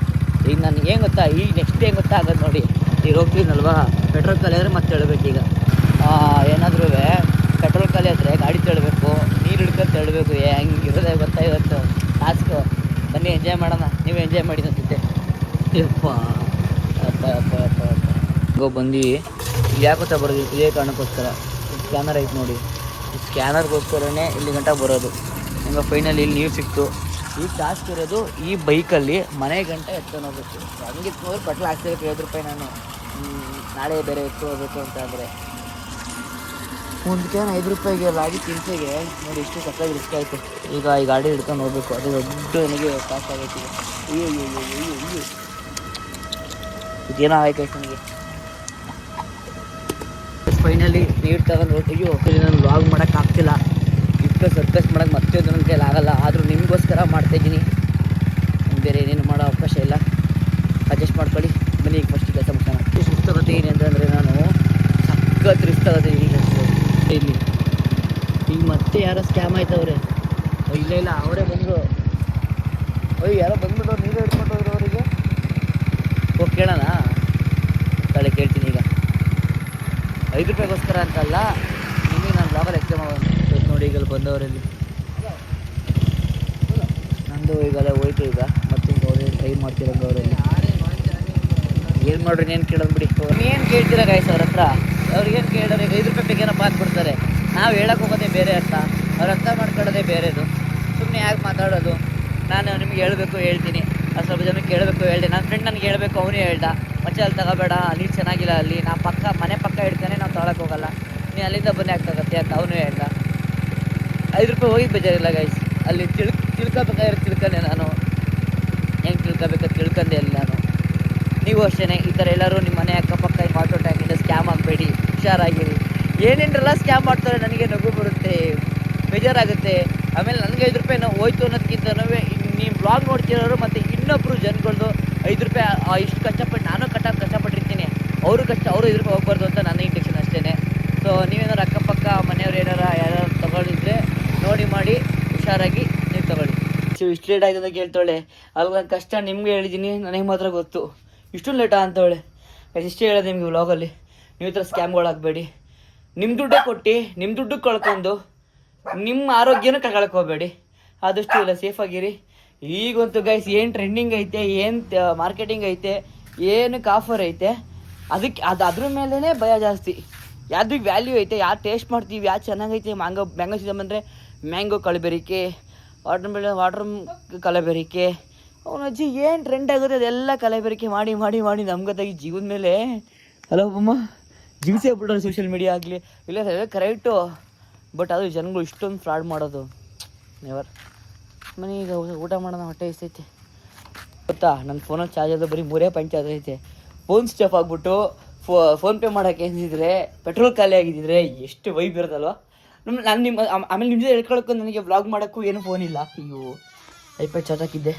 ಈಗ ನಾನು ಏನು ಗೊತ್ತಾ, ಈಗ ನೆಕ್ಸ್ಟ್ ಏನು ಗೊತ್ತಾ ಆಗೋದು ನೋಡಿ. ಈಗ ಹೋಗ್ತೀನಲ್ವಾ, ಪೆಟ್ರೋಲ್ ಖಾಲಿ ಆದರೆ ಮತ್ತೆ ಹೇಳಬೇಕು. ಈಗ ಏನಾದ್ರೂ ಪೆಟ್ರೋಲ್ ಖಾಲಿ ಆದರೆ ಗಾಡಿ ತಳ್ಳಬೇಕು, ನೀರು ಹಿಡ್ಕೊಂಡು ತಳ್ಳಬೇಕು. ಹೆಂಗಿರೋದೇ ಗೊತ್ತಾ ಇವತ್ತು ಟಾಸ್ಕು. ಬನ್ನಿ ಎಂಜಾಯ್ ಮಾಡೋಣ, ನೀವು ಎಂಜಾಯ್ ಮಾಡಿ ಅನ್ಸುತ್ತೆ. ಯಪ್ಪ ಬಂದು ಇಲ್ಲಿ ಯಾಕೋತಾ ಬರೋದು, ಇದೇ ಕಾರಣಕ್ಕೋಸ್ಕರ. ಸ್ಕ್ಯಾನರ್ ಐತೆ ನೋಡಿ, ಈ ಸ್ಕ್ಯಾನರ್ಗೋಸ್ಕರನೇ ಇಲ್ಲಿ ಗಂಟ ಬರೋದು. ನಿಮಗೆ ಫೈನಲಿ ಇಲ್ಲಿ ನೀರು ಸಿಕ್ತು. ಈ ಟಾಸ್ಕ್ ಇರೋದು ಈ ಬೈಕಲ್ಲಿ ಮನೆ ಗಂಟ ಎತ್ಕೊಂಡು ಹೋಗ್ಬೇಕು. ಹಂಗೆ ನೋಡಿ ಪೆಟ್ರೋಲ್ ಹಾಕ್ತಿರ್ಬೇಕು 50 ರೂಪಾಯಿ. ನಾನು ನಾಳೆ ಬೇರೆ ಎತ್ತು ಹೋಗ್ಬೇಕು ಅಂತ ಅಂದರೆ ಒಂದು ಕ್ಯಾನ್ 5 ರೂಪಾಯಿಗೆ ಲಾಗಿ ತಿನ್ಸೆಗೆ ನೋಡಿ ಇಷ್ಟು ಸಕ್ಕದಾಗಿ ರಿಸ್ಕ್ ಆಯಿತು. ಈಗ ಈ ಗಾಡಿ ಹಿಡ್ಕೊಂಡು ಹೋಗ್ಬೇಕು, ಅದು ದೊಡ್ಡ ನನಗೆ ಕಾಸ್ಟ್ ಆಗೈತಿ. ಅಯ್ಯೋ ಇದೇನೋ ಆಯ್ತು ನನಗೆ. ಫೈನಲಿ ನೀರು ತಗೊಂಡು ಹೊಟ್ಟಿಗೆ ನಾನು ವ್ಲಾಗ್ ಮಾಡೋಕ್ಕಾಗ್ತಿಲ್ಲ. ಇಷ್ಟು ಸರ್ಕಸ್ ಮಾಡೋಕ್ಕೆ ಮತ್ತೆ ನನ್ನ ಕೈಲಿ ಆಗಲ್ಲ. ಆದರೂ ನಿಮಗೋಸ್ಕರ ಮಾಡ್ತಾಯಿದ್ದೀನಿ, ಬೇರೆ ಏನೇನು ಮಾಡೋ ಅವಕಾಶ ಇಲ್ಲ. ಅಡ್ಜಸ್ಟ್ ಮಾಡ್ಕೊಳ್ಳಿ. ಬನ್ನಿ ಈಗ ಫಸ್ಟ್ ಕೆಲಸ ಮುಗಿಸೋಣ. ರಿಸ್ಕ್ ತಗೋತೀನಿ ಅಂತಂದರೆ ನಾನು ಸಖತ್ ರಿಸ್ಕ್ ತಗೋತೀನಿ. ಇಲ್ಲಿ ಈಗ ಮತ್ತೆ ಯಾರೋ ಸ್ಕ್ಯಾಮ್ ಆಯ್ತವ್ರೆ. ಇಲ್ಲ ಅವರೇ ಬಂದರು. ಯಾರೋ ಬಂದ್ಬಿಟ್ಟು ನೀರು ಹಿಡ್ಕೊಂಡು ಹೋದ್ರು. ಅವರಿಗೆ ಹೋಗಿ ಕೇಳೋಣ, ತಲೆ ಕೇಳ್ತೀನಿ. ಈಗ 5 ರೂಪಾಯಿಗೋಸ್ಕರ ಅಂತಲ್ಲ, ನಿಮಗೆ ನಾನು ಬ್ಲಾಗಲ್ಲಿ ಎಕ್ಸ್ಪ್ಲೇನ್ ಮಾಡೋದು ನೋಡಿ. ಈಗಲ್ಲಿ ಬಂದವರಲ್ಲಿ ನಂದು ಈಗಲ್ಲ ಹೋಯ್ತು. ಈಗ ಮತ್ತೆ ಅವ್ರು ಟ್ರೈ ಮಾಡ್ತಿರಂಗ ಅವರಲ್ಲಿ ಏನು ಮಾಡ್ರಿ, ಏನು ಕೇಳೋದು ಬಿಡಿ. ಏನು ಕೇಳ್ತೀರಾ ಗಾಯ್ಸ್ ಅವ್ರ ಹತ್ರ? ಅವ್ರಿಗೇನು ಕೇಳೋರು? ಈಗ 5 ರೂಪಾಯಿ ಬೇಕೇನೋ ಪಾಸ್ ಕೊಡ್ತಾರೆ. ನಾವು ಹೇಳಕ್ಕೆ ಹೋಗೋದೇ ಬೇರೆ ಅರ್ಥ, ಅವ್ರು ಅರ್ಥ ಮಾಡ್ಕೊಳ್ಳೋದೇ ಬೇರೆದು. ಸುಮ್ಮನೆ ಯಾಕೆ ಮಾತಾಡೋದು? ನಾನು ನಿಮ್ಗೆ ಹೇಳ್ಬೇಕು ಹೇಳ್ತೀನಿ, ಅದು ಸ್ವಲ್ಪ ಜನಕ್ಕೆ ಕೇಳಬೇಕು ಹೇಳ್ದೆ. ನನ್ನ ಫ್ರೆಂಡ್ ನನಗೆ ಹೇಳ್ಬೇಕು, ಅವನೇ ಹೇಳ್ದ, ಮಚ್ಚ ಅಲ್ಲಿ ತಗೋಬೇಡ, ನೀರು ಚೆನ್ನಾಗಿಲ್ಲ ಅಲ್ಲಿ, ನಾ ಮನೆ ಪಕ್ಕ ಇಡ್ತಾನೆ, ನಾವು ತೊಗೊಳಕ್ಕೆ ಹೋಗಲ್ಲ, ನೀನು ಅಲ್ಲಿಂದ ಬನ್ನಿ ಆಗ್ತಾಗತ್ತೆ ಅಂತ ಅವನು ಹೇಳ್ದ. 5 ರೂಪಾಯಿ ಹೋಗಿದ್ದು ಬೇಜಾರಿಲ್ಲ ಗೈಸ್. ಅಲ್ಲಿ ತಿಳ್ಕೊಬೇಕಾದ್ರೆ ತಿಳ್ಕೊಂಡೆ ನಾನು. ಹೆಂಗೆ ತಿಳ್ಕೊಬೇಕು ತಿಳ್ಕೊಂಡೆ ಅಲ್ಲಿ ನಾನು. ನೀವು ಅಷ್ಟೇ ಈ ಥರ ಎಲ್ಲರೂ ನಿಮ್ಮ ಮನೆ ಅಕ್ಕಪಕ್ಕ ಆಟೋ ಟ್ಯಾಂಕಿಂದ ಸ್ಕ್ಯಾಮ್ ಆಗಬೇಡಿ, ಹುಷಾರಾಗಿರಿ. ಏನೇನರೆಲ್ಲ ಸ್ಕ್ಯಾಮ್ ಮಾಡ್ತಾರೆ, ನನಗೆ ನಗು ಬರುತ್ತೆ, ಬೇಜಾರಾಗುತ್ತೆ. ಆಮೇಲೆ ನನಗೆ 5 ರೂಪಾಯಿ ಹೋಯ್ತು ಅನ್ನೋದಕ್ಕಿಂತನೂ ನೀವು ಬ್ಲಾಗ್ ನೋಡ್ತಿರೋರು ಮತ್ತು ಇನ್ನೊಬ್ಬರು ಜನಗಳದ್ದು 5 ರೂಪಾಯಿ ಇಷ್ಟು ಕಷ್ಟಪಟ್ಟು ನಾನು ಕಷ್ಟಪಟ್ಟಿರ್ತೀನಿ, ಅವರು 5 ರೂಪಾಯಿ ಹೋಗ್ಬಾರ್ದು ಅಂತ ನನ್ನ ಇಂಟೆನ್ಷನ್ ಅಷ್ಟೇ. ಸೊ ನೀವೇನಾದ್ರು ಅಕ್ಕಪಕ್ಕ ಮನೆಯವ್ರು ಯಾರು ತೊಗೊಂಡಿದ್ರೆ ನೋಡಿ ಮಾಡಿ ಹುಷಾರಾಗಿ ನೀವು ತೊಗೊಳ್ಳಿ. ಇಷ್ಟು ಲೇಟ್ ಆಯ್ತು ಅಂತ ಕೇಳ್ತಾಳೆ. ಅವಾಗ ನನ್ನ ಕಷ್ಟ ನಿಮ್ಗೆ ಹೇಳಿದ್ದೀನಿ, ನನಗೆ ಮಾತ್ರ ಗೊತ್ತು. ಇಷ್ಟೊಂದು ಲೇಟಾ ಅಂತವಳೆ. ಇಷ್ಟೇ ಹೇಳೋದು ನಿಮಗೆ ವ್ಲಾಗಲ್ಲಿ. ನೀವು ಈ ಥರ ಸ್ಕ್ಯಾಮ್ಗಳಾಗಬೇಡಿ. ನಿಮ್ಮ ದುಡ್ಡೇ ಕೊಟ್ಟು ನಿಮ್ಮ ದುಡ್ಡು ಕಳ್ಕೊಂಡು ನಿಮ್ಮ ಆರೋಗ್ಯನೂ ಕಳ್ಕೊಳಕ್ಕೆ ಹೋಗಬೇಡಿ. ಆದಷ್ಟು ಎಲ್ಲ ಸೇಫಾಗಿರಿ. ಈಗಂತೂ ಗೈಸ್ ಏನು ಟ್ರೆಂಡಿಂಗ್ ಐತೆ, ಏನು ಮಾರ್ಕೆಟಿಂಗ್ ಐತೆ, ಏನಕ್ಕೆ ಆಫರ್ ಐತೆ, ಅದಕ್ಕೆ ಅದ್ರ ಮೇಲೇ ಭಯ ಜಾಸ್ತಿ. ಯಾವ್ದಕ್ಕೆ ವ್ಯಾಲ್ಯೂ ಐತೆ, ಯಾರು ಟೇಸ್ಟ್ ಮಾಡ್ತೀವಿ, ಯಾವ್ದು ಚೆನ್ನಾಗೈತೆ. ಮ್ಯಾಂಗೋ ಸೀಸನ್ ಬಂದರೆ ಮ್ಯಾಂಗೋ ಕಲಬೆರಿಕೆ, ವಾಟರ್ ಕಲಬೆರಿಕೆ, ಅವನ ಅಜ್ಜಿ ಏನು ಟ್ರೆಂಡ್ ಆಗುತ್ತೆ ಅದೆಲ್ಲ ಕಲಬೆರಿಕೆ ಮಾಡಿ ಮಾಡಿ ಮಾಡಿ ನಮ್ಗೊತ್ತಾಗಿ ಜೀವದ ಮೇಲೆ ಹಲೋ ಅಮ್ಮ ಜಿಗಿಸಿ ಆಗ್ಬಿಟ್ರೆ ಸೋಷಿಯಲ್ ಮೀಡಿಯಾ ಆಗಲಿ ಇಲ್ಲ ಕರೆಕ್ಟು. ಬಟ್ ಅದು ಜನಗಳು ಇಷ್ಟೊಂದು ಫ್ರಾಡ್ ಮಾಡೋದು ನೆವರ್. ಮನೆಗೆ ಊಟ ಮಾಡೋಣ, ಹೊಟ್ಟೆ ಎಸ್ತೈತೆ ಗೊತ್ತಾ. ನನ್ನ ಫೋನಲ್ಲಿ ಚಾರ್ಜ್ ಅದು ಬರೀ 3.5 ಐತೆ. ಫೋನ್ ಸ್ಟಫ್ ಆಗಿಬಿಟ್ಟು ಫೋನ್ಪೇ ಮಾಡೋಕ್ಕೆ ಏನಿದ್ರೆ ಪೆಟ್ರೋಲ್ ಖಾಲಿ ಆಗಿದ್ದಿದ್ರೆ ಎಷ್ಟು ವೈಬ್ ಇರೋದಲ್ವ. ನಾನು ನಿಮ್ಮ ಆಮೇಲೆ ನಿಮ್ಮ ಜೊತೆ ಹೇಳ್ಕೊಳಕ್ಕೂ ನನಗೆ ವ್ಲಾಗ್ ಮಾಡೋಕ್ಕೂ ಏನೂ ಫೋನ್ ಇಲ್ಲ. ಅಯ್ಯೋ ಐಪ್ಯಾಡ್ ಚಾರ್ಜ್ ಹಾಕಿದ್ದೆ.